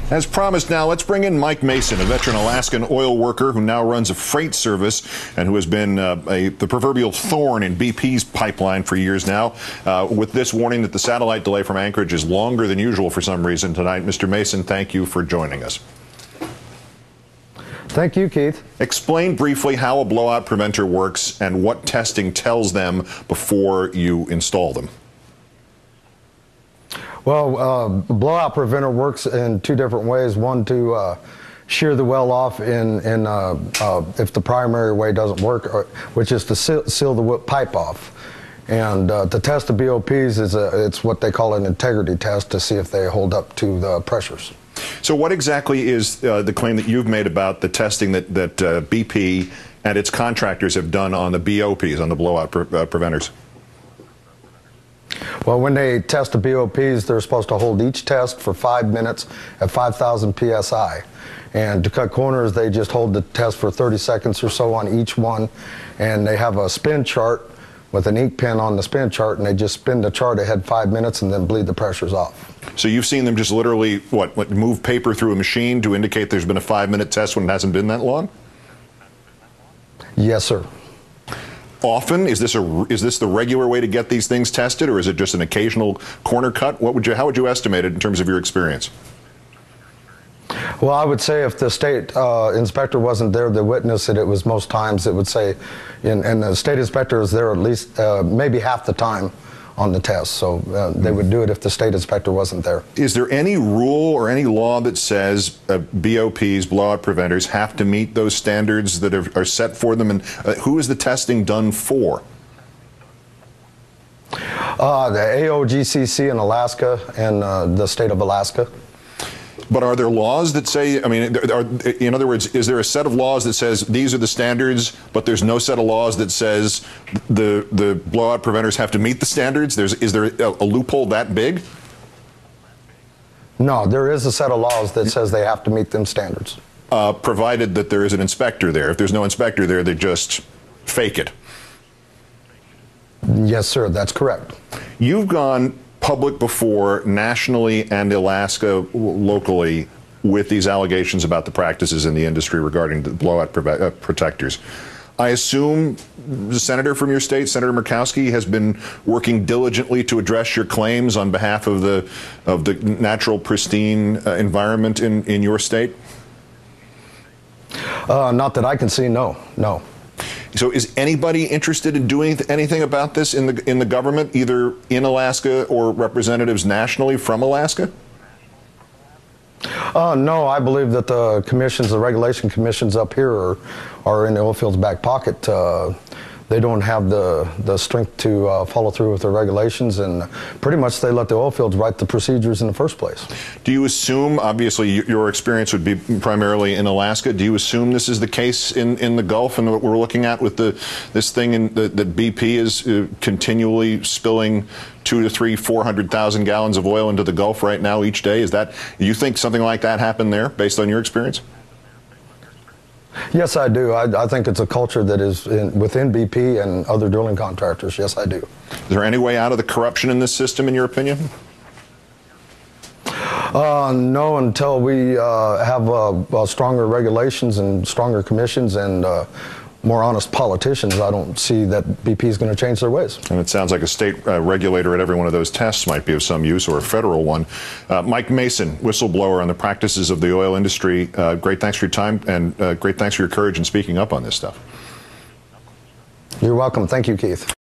As promised, now let's bring in Mike Mason, a veteran Alaskan oil worker who now runs a freight service and who has been the proverbial thorn in BP's pipeline for years now. With this warning that the satellite delay from Anchorage is longer than usual for some reason tonight. Mr. Mason, thank you for joining us. Thank you, Keith. Explain briefly how a blowout preventer works and what testing tells them before you install them. Well, blowout preventer works in two different ways. One, to shear the well off if the primary way doesn't work, which is to seal the pipe off. And to test the BOPs it's what they call an integrity test to see if they hold up to the pressures. So what exactly is the claim that you've made about the testing that BP and its contractors have done on the BOPs, on the blowout preventers? Well, when they test the BOPs, they're supposed to hold each test for 5 minutes at 5,000 PSI. And to cut corners, they just hold the test for 30 seconds or so on each one. And they have a spin chart with an ink pen on the spin chart, and they just spin the chart ahead 5 minutes and then bleed the pressures off. So you've seen them just literally, move paper through a machine to indicate there's been a 5-minute test when it hasn't been that long? Yes, sir. Often? Is this the regular way to get these things tested, or is it just an occasional corner cut? How would you estimate it in terms of your experience? Well, I would say if the state inspector wasn't there to witness it, it was most times it would say, and the state inspector is there at least maybe half the time on the test, so they would do it if the state inspector wasn't there. Is there any rule or any law that says BOPs, blowout preventers, have to meet those standards that are set for them, and who is the testing done for? The AOGCC in Alaska and the state of Alaska. But are there laws that say, I mean, in other words, is there a set of laws that says these are the standards, but there's no set of laws that says the blowout preventers have to meet the standards? Is there a loophole that big? No, there is a set of laws that says they have to meet them standards. Provided that there is an inspector there. If there's no inspector there, they just fake it. Yes, sir, that's correct. You've gone public before, nationally and Alaska locally, with these allegations about the practices in the industry regarding the blowout protectors. I assume the senator from your state, Senator Murkowski, has been working diligently to address your claims on behalf of the natural, pristine environment in your state? Not that I can see, no. So is anybody interested in doing anything about this in the government, either in Alaska or representatives nationally from Alaska? No, I believe that the commissions, the regulation commissions up here are in the oil field's back pocket. They don't have the strength to follow through with their regulations, and pretty much they let the oil fields write the procedures in the first place. Do you assume, obviously your experience would be primarily in Alaska, do you assume this is the case in the Gulf and what we're looking at with this thing that BP is continually spilling 200 to 300, 400,000 gallons of oil into the Gulf right now each day? Do you think something like that happened there based on your experience? Yes, I do. I think it's a culture that is within BP and other drilling contractors. Yes, I do. Is there any way out of the corruption in this system, in your opinion? No, until we have stronger regulations and stronger commissions and more honest politicians. I don't see that BP is going to change their ways. And it sounds like a state regulator at every one of those tests might be of some use, or a federal one. Mike Mason, whistleblower on the practices of the oil industry. Great thanks for your time, and great thanks for your courage in speaking up on this stuff. You're welcome. Thank you, Keith.